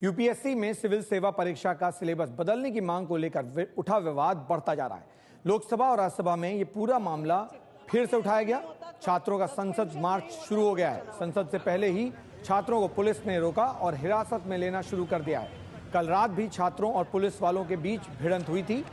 UPSC में civil सेवा परीक्षा का सिलेबस बदलने की मांग को लेकर उठा विवाद बढ़ता जा रहा है। लोकसभा और राज्यसभा में ये पूरा मामला फिर से उठाया गया। छात्रों का संसद मार्च शुरू हो गया है। संसद से पहले ही छात्रों को पुलिस ने रोका और हिरासत में लेना शुरू कर दिया है। कल रात भी छात्रों और पुलिस वालों के बीच भिड़ंत हुई थी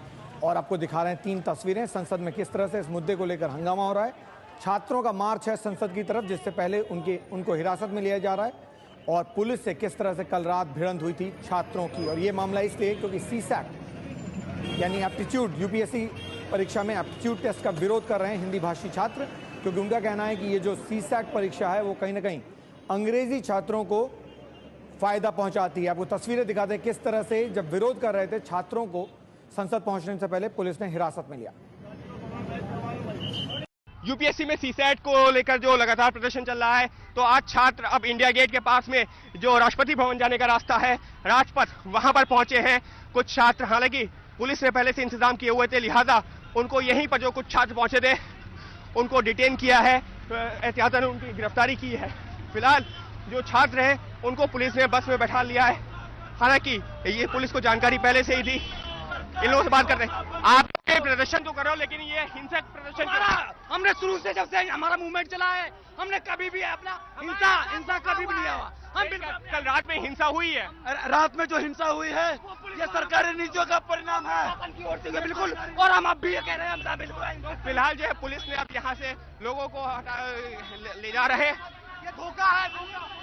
और आपको दिखा रहे हैं 3 तस्वीरें संसद में किस तरह से इस मुद्दे को लेकर हंगामा हो रहा है। छात्रों का मार्च है संसद की तरफ, जिससे पहले उनको हिरासत में लिया जा रहा है और पुलिस से किस तरह से कल रात भिड़ंत हुई थी छात्रों की। और ये मामला इसलिए क्योंकि सीसैट यानी एप्टीट्यूड यूपीएससी परीक्षा में एप्टीट्यूड टेस्ट का विरोध कर रहे हैं हिंदी भाषी छात्र, क्योंकि उनका कहना है कि ये जो सीसैट परीक्षा है वो कहीं ना कहीं अंग्रेजी छात्रों को फायदा पहुंचाती है। आपको तस्वीरें दिखाते हैं किस तरह से जब विरोध कर रहे थे छात्रों को संसद पहुंचने से पहले पुलिस ने हिरासत में लिया। यूपीएससी में सीसैट को लेकर जो लगातार प्रदर्शन चल रहा है, तो आज छात्र अब इंडिया गेट के पास में जो राष्ट्रपति भवन जाने का रास्ता है राजपथ, वहां पर पहुंचे हैं कुछ छात्र। हालांकि पुलिस ने पहले से इंतजाम किए हुए थे, लिहाजा उनको यहीं पर जो कुछ छात्र पहुंचे थे उनको डिटेन किया है, एहतियातन उनकी गिरफ्तारी की है। फिलहाल जो छात्र हैं उनको पुलिस ने बस में बैठा लिया है। हालांकि ये पुलिस को जानकारी पहले से ही थी। इन लोगों से बात कर रहे हैं, आप प्रदर्शन तो कर रहे हो लेकिन ये हिंसक प्रदर्शन हमने शुरू से जब से हमारा मूवमेंट चला है हमने कभी भी अपना हिंसा कभी भी नहीं हुआ। हम कल रात में हिंसा हुई है, रात में जो हिंसा हुई है ये सरकारी नीतियों का परिणाम है की ओर से बिल्कुल, और हम अब भी ये कह रहे हैं बिल्कुल। फिलहाल जो है पुलिस ने अब यहाँ से लोगों को ले जा रहे हैं। ये धोखा है,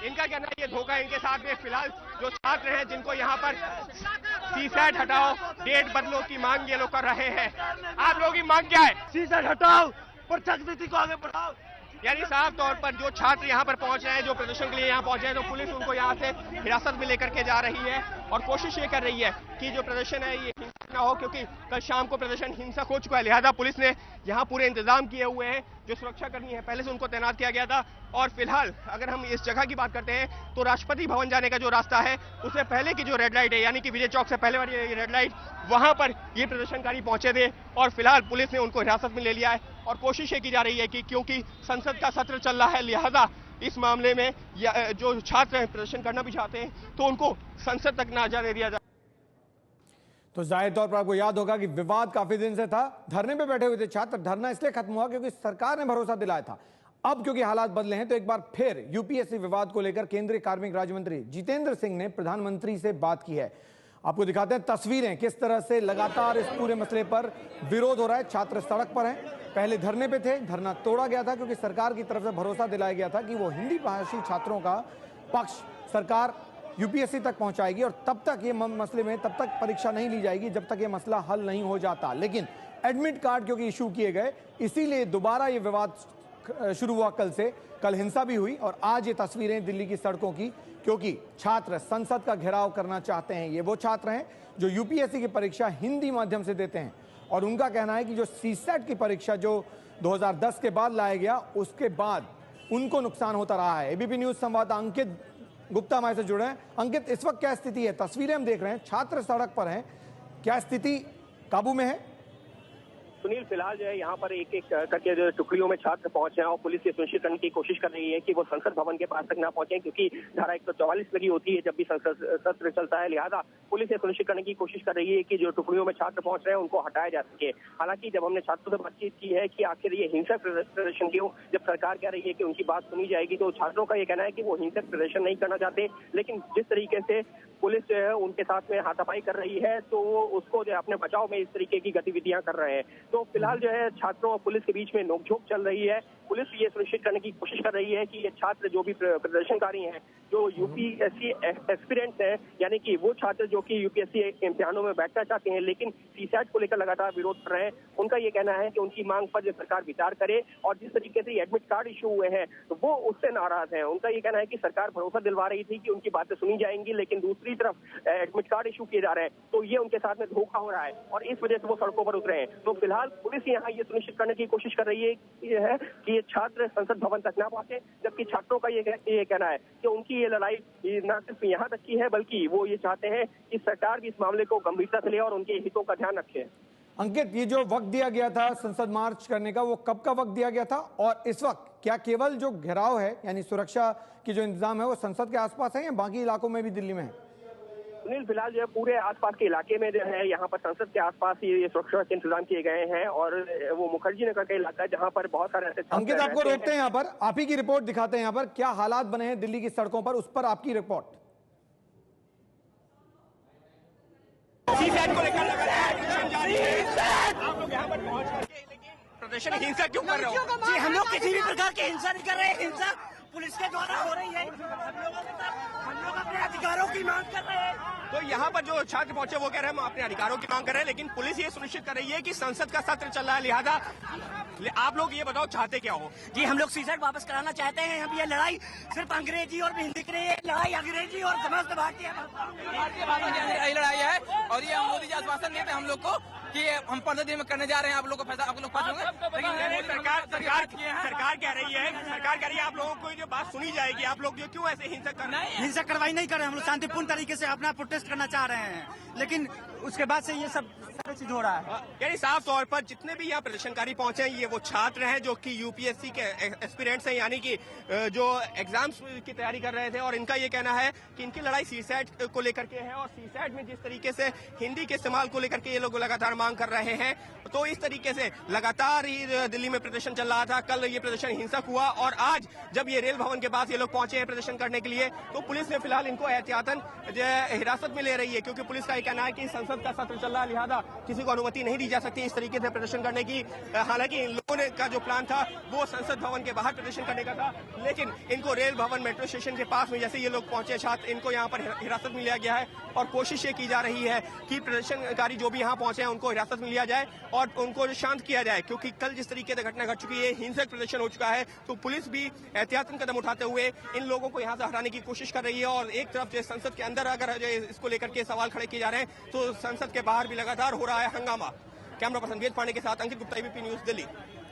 इनका कहना है ये धोखा है। इनके साथ में फिलहाल जो छात्र हैं जिनको यहाँ पर सीसैट हटाओ, डेट बदलो की मांग ये लोग कर रहे हैं। आप लोगों की मांग क्या है? सीसैट हटाओ, पृथक नीति को आगे बढ़ाओ। यानी साफ तौर पर जो छात्र यहाँ पर पहुंच रहे हैं, जो प्रदर्शन के लिए यहाँ पहुंचे हैं, तो पुलिस उनको यहाँ से हिरासत में लेकर के जा रही है और कोशिश ये कर रही है कि जो प्रदर्शन है ये हिंसक ना हो, क्योंकि कल शाम को प्रदर्शन हिंसक हो चुका है। लिहाजा पुलिस ने यहाँ पूरे इंतजाम किए हुए हैं, जो सुरक्षा करनी है पहले से उनको तैनात किया गया था। और फिलहाल अगर हम इस जगह की बात करते हैं तो राष्ट्रपति भवन जाने का जो रास्ता है उससे पहले की जो रेड लाइट है, यानी कि विजय चौक से पहले वाली रेड लाइट, वहां पर ये प्रदर्शनकारी पहुंचे थे और फिलहाल पुलिस ने उनको हिरासत में ले लिया है। और कोशिश ये की जा रही है कि क्योंकि संसद का सत्र चल रहा है, लिहाजा इस मामले में जो छात्र प्रदर्शन करना भी चाहते हैं तो उनको संसद तक ना जाने दिया जाए। तो जाहिर तौर पर आपको याद होगा कि विवाद काफी दिन से था। धरने पे बैठे हुए थे छात्र। धरना इसलिए खत्म हुआ क्योंकि सरकार ने भरोसा दिलाया था। अब क्योंकि हालात बदले हैं तो एक बार फिर यूपीएससी विवाद को लेकर केंद्रीय कार्मिक राज्य मंत्री जितेंद्र सिंह ने प्रधानमंत्री से बात की है। आपको दिखाते हैं तस्वीरें किस तरह से लगातार इस पूरे मसले पर विरोध हो रहा है। छात्र सड़क पर हैं, पहले धरने पे थे, धरना तोड़ा गया था क्योंकि सरकार की तरफ से भरोसा दिलाया गया था कि वो हिंदी भाषी छात्रों का पक्ष सरकार यूपीएससी तक पहुंचाएगी और तब तक ये मसले में तब तक परीक्षा नहीं ली जाएगी जब तक ये मसला हल नहीं हो जाता। लेकिन एडमिट कार्ड क्योंकि इशू किए गए, इसीलिए दोबारा ये विवाद शुरू हुआ। कल हिंसा भी हुई और आज ये तस्वीरें दिल्ली की सड़कों की, क्योंकि छात्र संसद का घेराव करना चाहते हैं। ये वो छात्र हैं जो यूपीएससी की परीक्षा हिंदी माध्यम से देते हैं और उनका कहना है कि जो सीसैट की परीक्षा जो 2010 के बाद लाया गया उसके बाद उनको नुकसान होता रहा है। एबीपी न्यूज संवाददाता अंकित गुप्ता हमारे से जुड़े हैं। अंकित, इस वक्त क्या स्थिति है? तस्वीरें हम देख रहे हैं, छात्र सड़क पर हैं, क्या स्थिति काबू में है? सुनील, फिलहाल जो है यहाँ पर एक एक करके जो टुकड़ियों में छात्र पहुंचे हैं और पुलिस ये सुनिश्चित करने की कोशिश कर रही है कि वो संसद भवन के पास तक ना पहुंचे, क्योंकि धारा 144 लगी होती है जब भी संसद सत्र चलता है। लिहाजा पुलिस ये सुनिश्चित करने की कोशिश कर रही है कि जो टुकड़ियों में छात्र पहुंच रहे हैं उनको हटाया जा सके। हालांकि जब हमने छात्रों से बातचीत की है कि आखिर ये हिंसक प्रदर्शन क्यों, जब सरकार कह रही है कि उनकी बात सुनी जाएगी, तो छात्रों का ये कहना है कि वो हिंसक प्रदर्शन नहीं करना चाहते, लेकिन जिस तरीके से पुलिस जो है उनके साथ में हाथापाई कर रही है तो उसको जो है अपने बचाव में इस तरीके की गतिविधियां कर रहे हैं। तो फिलहाल जो है छात्रों और पुलिस के बीच में नोकझोंक चल रही है। पुलिस ये सुनिश्चित करने की कोशिश कर रही है कि ये छात्र जो भी प्रदर्शनकारी हैं, जो यूपीएससी एस्पिरेंट्स हैं, यानी कि वो छात्र जो कि यूपीएससी इम्तिहानों में बैठना चाहते हैं लेकिन सीसैट को लेकर लगातार विरोध कर रहे हैं, उनका ये कहना है कि उनकी मांग पर जो सरकार विचार करे। और जिस तरीके से एडमिट कार्ड इशू हुए हैं तो वो उससे नाराज हैं। उनका ये कहना है कि सरकार भरोसा दिलवा रही थी कि उनकी बातें सुनी जाएंगी, लेकिन दूसरी तरफ एडमिट कार्ड इशू किए जा रहे हैं, तो ये उनके साथ में धोखा हो रहा है और इस वजह से वो सड़कों पर उतरे हैं। तो फिलहाल पुलिस यहाँ ये सुनिश्चित करने की कोशिश कर रही है कि ये छात्र संसद भवन तक ना पहुंचे, जबकि छात्रों का ये कहना है कि उनकी ये लड़ाई न सिर्फ यहाँ तक की है बल्कि वो ये चाहते हैं कि सरकार भी इस मामले को गंभीरता से ले और उनके हितों का ध्यान रखे। अंकित, ये जो वक्त दिया गया था संसद मार्च करने का, वो कब का वक्त दिया गया था और इस वक्त क्या केवल जो घेराव है यानी सुरक्षा की जो इंतजाम है वो संसद के आसपास है या बाकी इलाकों में भी दिल्ली में है? सुनील, फिलहाल जो है पूरे आसपास के इलाके में जो है यहाँ पर संसद के आसपास ये सुरक्षा के इंतजाम किए गए हैं और वो मुखर्जी नगर का इलाका है जहाँ पर बहुत सारे ऐसे अंकित, आपको रोकते हैं यहाँ पर, आप ही की रिपोर्ट दिखाते हैं यहाँ पर क्या हालात बने हैं दिल्ली की सड़कों पर, उस पर आपकी रिपोर्ट। सीसैट को लेकर लगातार जारी है। आप लोग यहाँ पर पहुंच करके लेकिन प्रदर्शन हिंसा क्यों कर रहे हो? जी, हम लोग किसी भी प्रकार की हिंसा नहीं कर रहे हैं। हिंसा पुलिस के द्वारा हो रही है। हम लोग अपने अधिकारों की मांग कर रहे हैं। तो यहाँ पर जो छात्र पहुंचे वो कह रहे हैं हम अपने अधिकारों की मांग कर रहे हैं, लेकिन पुलिस ये सुनिश्चित कर रही है कि संसद का सत्र चल रहा है, लिहाजा आप लोग ये बताओ चाहते क्या हो? जी, हम लोग सीसैट वापस कराना चाहते हैं। हम ये लड़ाई सिर्फ अंग्रेजी और हिंदी की नहीं है, लड़ाई अंग्रेजी और समस्त भारतीय भाषा की लड़ाई है। और ये मोदी जी आश्वासन देते हैं हम लोग को कि हम 15 दिन में करने जा रहे हैं, आप लोग को पैसा आप लोग पास होंगे। लेकिन सरकार कह रही है आप लोगों को जो बात सुनी जाएगी, आप लोग जो क्यों ऐसे हिंसा कर रहे हैं? हिंसा कार्रवाई नहीं कर रहे हैं। हम लोग शांतिपूर्ण तरीके से अपना प्रोटेस्ट करना चाह रहे हैं, लेकिन उसके बाद से ये सब सारी चीज हो रहा है। यानी साफ तौर पर जितने भी यहाँ प्रदर्शनकारी पहुंचे हैं ये वो छात्र हैं जो कि यूपीएससी के एस्पिरेंट्स हैं, यानी कि जो एग्जाम्स की तैयारी कर रहे थे। और इनका ये कहना है कि इनकी लड़ाई सीसैट को लेकर के है और सीसैट में जिस तरीके से हिंदी के इस्तेमाल को लेकर के ये लोग लगातार मांग कर रहे हैं, तो इस तरीके से लगातार ही दिल्ली में प्रदर्शन चल रहा था। कल ये प्रदर्शन हिंसक हुआ और आज जब ये रेल भवन के पास ये लोग पहुंचे हैं प्रदर्शन करने के लिए, तो पुलिस ने फिलहाल इनको एहतियातन हिरासत में ले रही है, क्योंकि पुलिस का ये कहना है कि संसद का सत्र चल रहा है, लिहाजा किसी को अनुमति नहीं दी जा सकती इस तरीके से प्रदर्शन करने की। हालांकि इन लोगों ने का जो प्लान था वो संसद भवन के बाहर प्रदर्शन करने का था, लेकिन इनको रेल भवन मेट्रो स्टेशन के पास में जैसे ये लोग पहुंचे छात्र, इनको यहाँ पर हिरासत में लिया गया है और कोशिश ये की जा रही है कि प्रदर्शनकारी जो भी यहाँ पहुंचे हैं उनको हिरासत में लिया जाए और उनको शांत किया जाए, क्योंकि कल जिस तरीके से घटना घट चुकी है, हिंसक प्रदर्शन हो चुका है, तो पुलिस भी एहतियातन कदम उठाते हुए इन लोगों को यहाँ से हटाने की कोशिश कर रही है। और एक तरफ जो संसद के अंदर अगर इसको लेकर के सवाल खड़े किए जा रहे हैं, तो संसद के बाहर भी लगातार हो रहा है हंगामा। कैमरा पर्सन वेद पांडे के साथ अंकित गुप्ता, एबीपी न्यूज, दिल्ली।